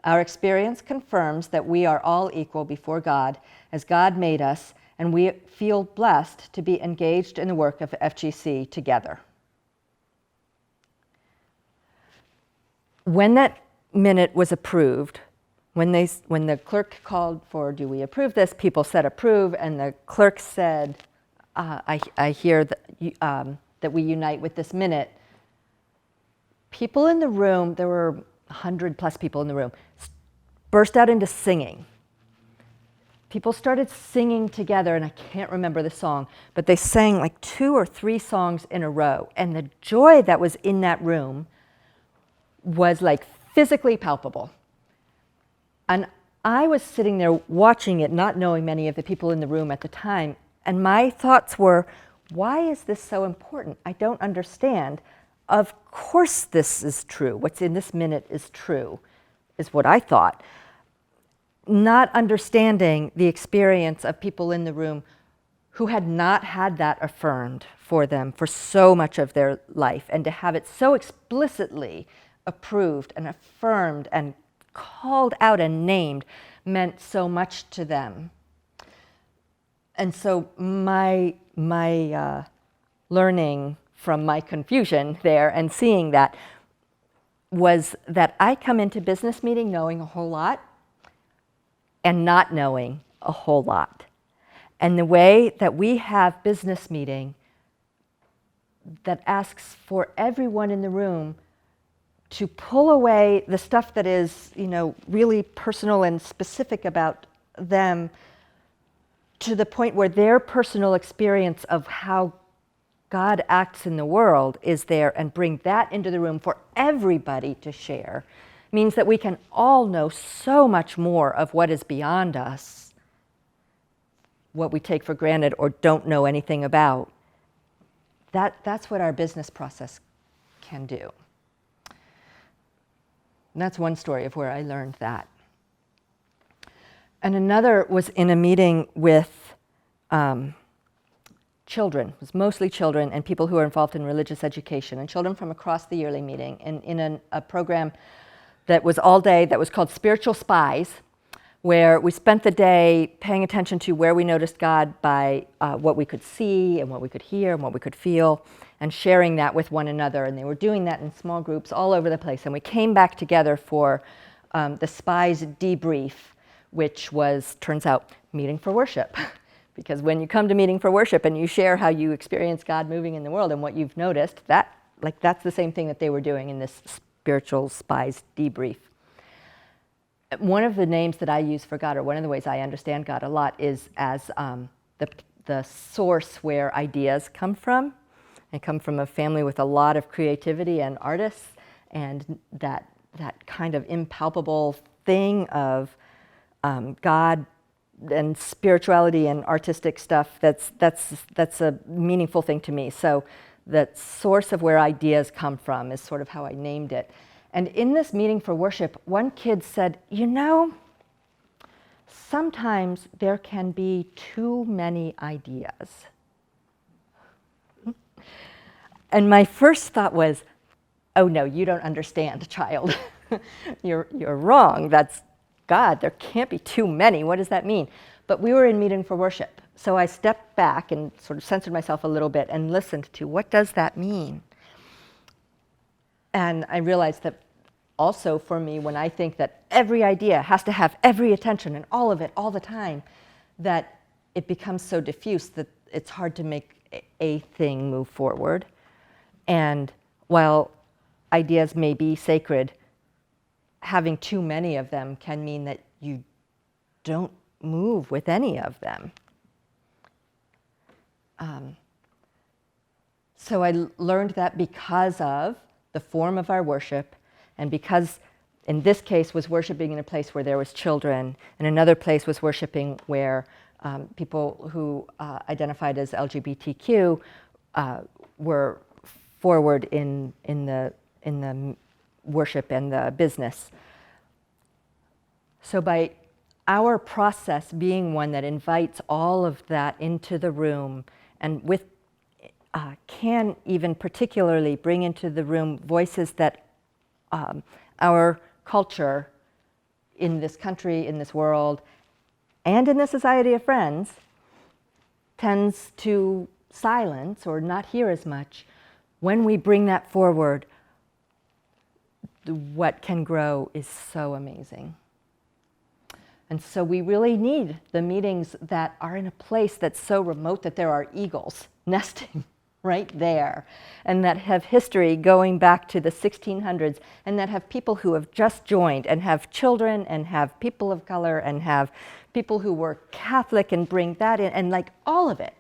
Our experience confirms that we are all equal before God as God made us, and we feel blessed to be engaged in the work of FGC together. When that minute was approved, when the clerk called for, do we approve this? People said approve, and the clerk said, I hear that we unite with this minute. People in the room, there were 100 plus people in the room, burst out into singing. People started singing together, and I can't remember the song, but they sang like 2 or 3 songs in a row. And the joy that was in that room was like physically palpable. And I was sitting there watching it, not knowing many of the people in the room at the time, and my thoughts were, why is this so important? I don't understand. Of course this is true. What's in this minute is true, is what I thought. Not understanding the experience of people in the room who had not had that affirmed for them for so much of their life, and to have it so explicitly approved and affirmed and called out and named meant so much to them. And so my learning from my confusion there and seeing that was that I come into business meeting knowing a whole lot and not knowing a whole lot. And the way that we have business meeting that asks for everyone in the room to pull away the stuff that is, really personal and specific about them to the point where their personal experience of how God acts in the world is there, and bring that into the room for everybody to share, means that we can all know so much more of what is beyond us, what we take for granted or don't know anything about. That's what our business process can do. And that's one story of where I learned that. And another was in a meeting with children. It was mostly children and people who are involved in religious education, and children from across the yearly meeting, in a program that was all day that was called Spiritual Spies, where we spent the day paying attention to where we noticed God by what we could see and what we could hear and what we could feel, and sharing that with one another. And they were doing that in small groups all over the place. And we came back together for the Spies debrief, which was, turns out, meeting for worship. Because when you come to meeting for worship and you share how you experience God moving in the world and what you've noticed, that's the same thing that they were doing in this Spiritual Spies debrief. one of the names that I use for God, or one of the ways I understand God a lot, is as the source where ideas come from. I come from a family with a lot of creativity and artists, and that kind of impalpable thing of God and spirituality and artistic stuff, that's a meaningful thing to me. So that source of where ideas come from is sort of how I named it. And in this meeting for worship, one kid said, sometimes there can be too many ideas. And my first thought was, oh no, you don't understand, child. You're wrong. That's God. There can't be too many. What does that mean? But we were in meeting for worship. So I stepped back and sort of censored myself a little bit and listened to what does that mean? And I realized that also for me, when I think that every idea has to have every attention and all of it all the time, that it becomes so diffuse that it's hard to make a thing move forward. And while ideas may be sacred, having too many of them can mean that you don't move with any of them. So I learned that because of the form of our worship, and because in this case was worshiping in a place where there was children, and another place was worshiping where people who identified as LGBTQ were forward in the worship and the business. So by our process being one that invites all of that into the room, and with can even particularly bring into the room voices that our culture in this country, in this world, and in the Society of Friends tends to silence or not hear as much. When we bring that forward, what can grow is so amazing. And so we really need the meetings that are in a place that's so remote that there are eagles nesting right there, and that have history going back to the 1600s, and that have people who have just joined, and have children, and have people of color, and have people who were Catholic, and bring that in, and like all of it,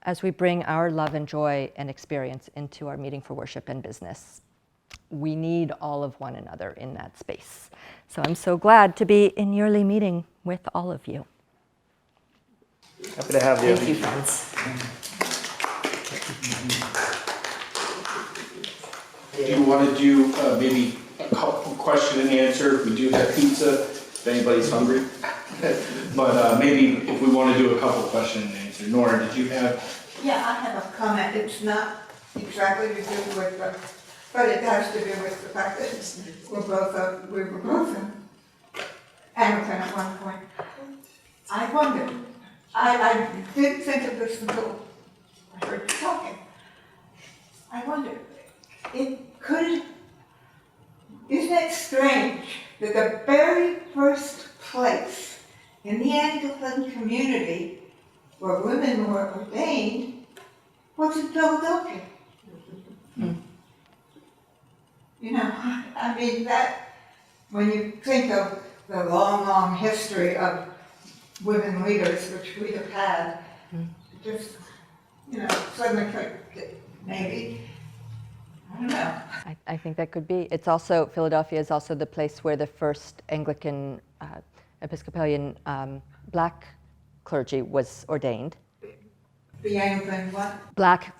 as we bring our love and joy and experience into our meeting for worship and business. We need all of one another in that space. So I'm so glad to be in yearly meeting with all of you.
Happy to have you.
Thank you, friends.
Do you want to do maybe a couple question and answer? We do have pizza if anybody's hungry. But maybe if we want to do a couple question and answer. Nora, did you have?
Yeah, I have a comment. It's not exactly to do with but it has to do with the fact that we were both Anglican at one point. I wondered, I didn't think of this until I heard you talking. I wondered, isn't it strange that the very first place in the Anglican community where women were ordained was in Philadelphia? You know, I mean, that, when you think of the long, long history of women leaders, which we have had, just, suddenly clicked, maybe, I don't know.
I think that could be. It's also, Philadelphia is also the place where the first Anglican Episcopalian black clergy was ordained.
The Anglican what?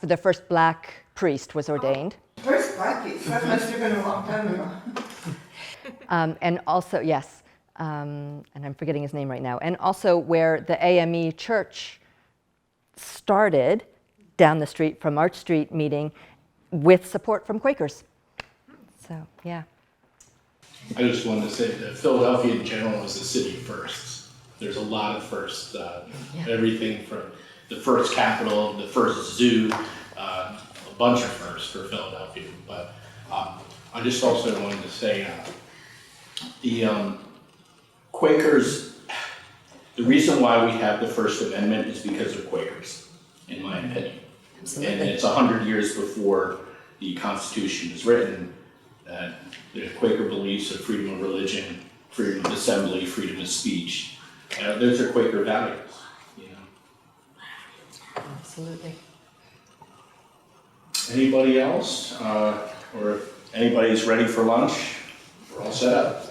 The first black priest was ordained.
First black priest, that must have been a long time ago.
And also, yes, and I'm forgetting his name right now, and also where the AME church started down the street from Arch Street meeting with support from Quakers. So, yeah.
I just wanted to say that Philadelphia in general is a city of firsts. There's a lot of firsts. Everything from the first Capitol, the first zoo, a bunch of firsts for Philadelphia. But I just also wanted to say the Quakers, the reason why we have the First Amendment is because of Quakers, in my opinion. Absolutely. And it's 100 years before the Constitution was written. that the Quaker beliefs of freedom of religion, freedom of assembly, freedom of speech, those are Quaker values, you know.
Absolutely.
Anybody else? Or if anybody's ready for lunch, we're all set up.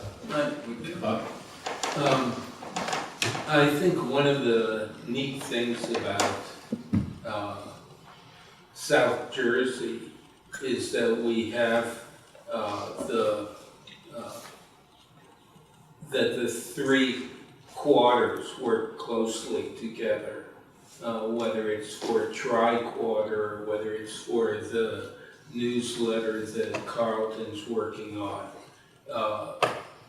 I think one of the neat things about South Jersey is that we have that the three quarters work closely together, whether it's for Tri-Quarter, whether it's for the newsletter that Carlton's working on.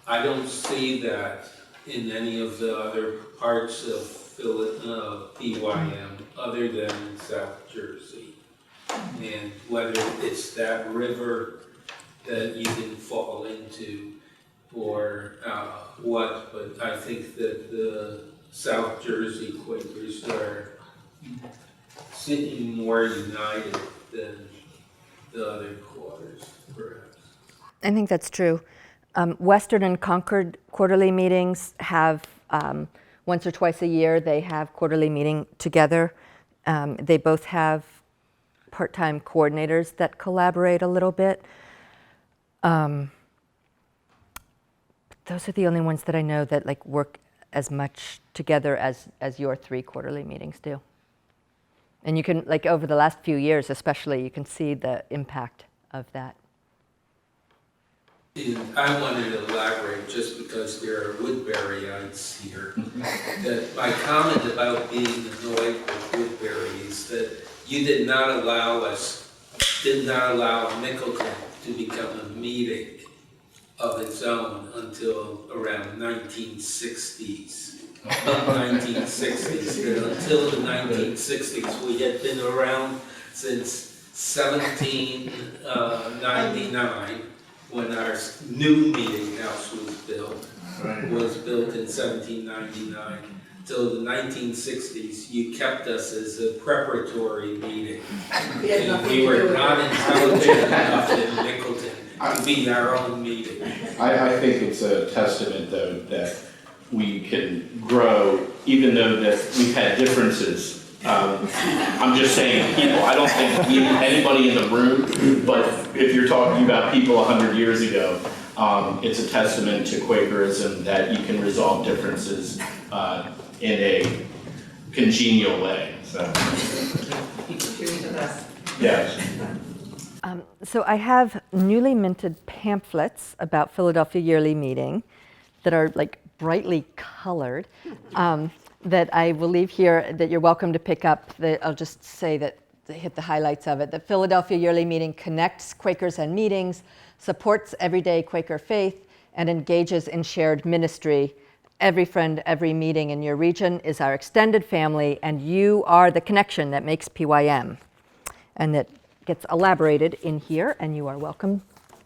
I don't see that in any of the other parts of PYM other than in South Jersey. And whether it's that river that you can fall into or what, but I think that the South Jersey Quakers are more united than the other quarters, perhaps.
I think that's true. Western and Concord quarterly meetings have, once or twice a year, they have quarterly meeting together. They both have part-time coordinators that collaborate a little bit. Those are the only ones that I know that like work as much together as your three quarterly meetings do. And you can, like over the last few years especially, you can see the impact of that.
And I wanted to elaborate, just because there are Woodburyites here, that my comment about being annoyed with Woodbury is that you did not allow Mickleton to become a meeting of its own until around 1960s. Not 1960s, but until the 1960s, we had been around since 1799. When our new meeting house was built, was built in 1799. Till the 1960s, you kept us as a preparatory meeting. And we were not intelligent enough in Mickleton to be our own meeting.
I think it's a testament, though, that we can grow, even though that we've had differences. I'm just saying people, I don't think anybody in the room, but if you're talking about people 100 years ago, it's a testament to Quakerism that you can resolve differences in a congenial way. So. Yes.
So I have newly minted pamphlets about Philadelphia Yearly Meeting that are like brightly colored. That I will leave here, that you're welcome to pick up. I'll just say that, hit the highlights of it. The Philadelphia Yearly Meeting connects Quakers and meetings, supports everyday Quaker faith, and engages in shared ministry. Every friend, every meeting in your region is our extended family, and you are the connection that makes PYM. And that gets elaborated in here, and you are welcome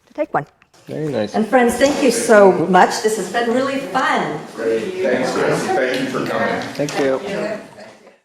to take one.
Very nice.
And friends, thank you so much. This has been really fun.
Great, thanks, Christie, thank you for coming.
Thank you.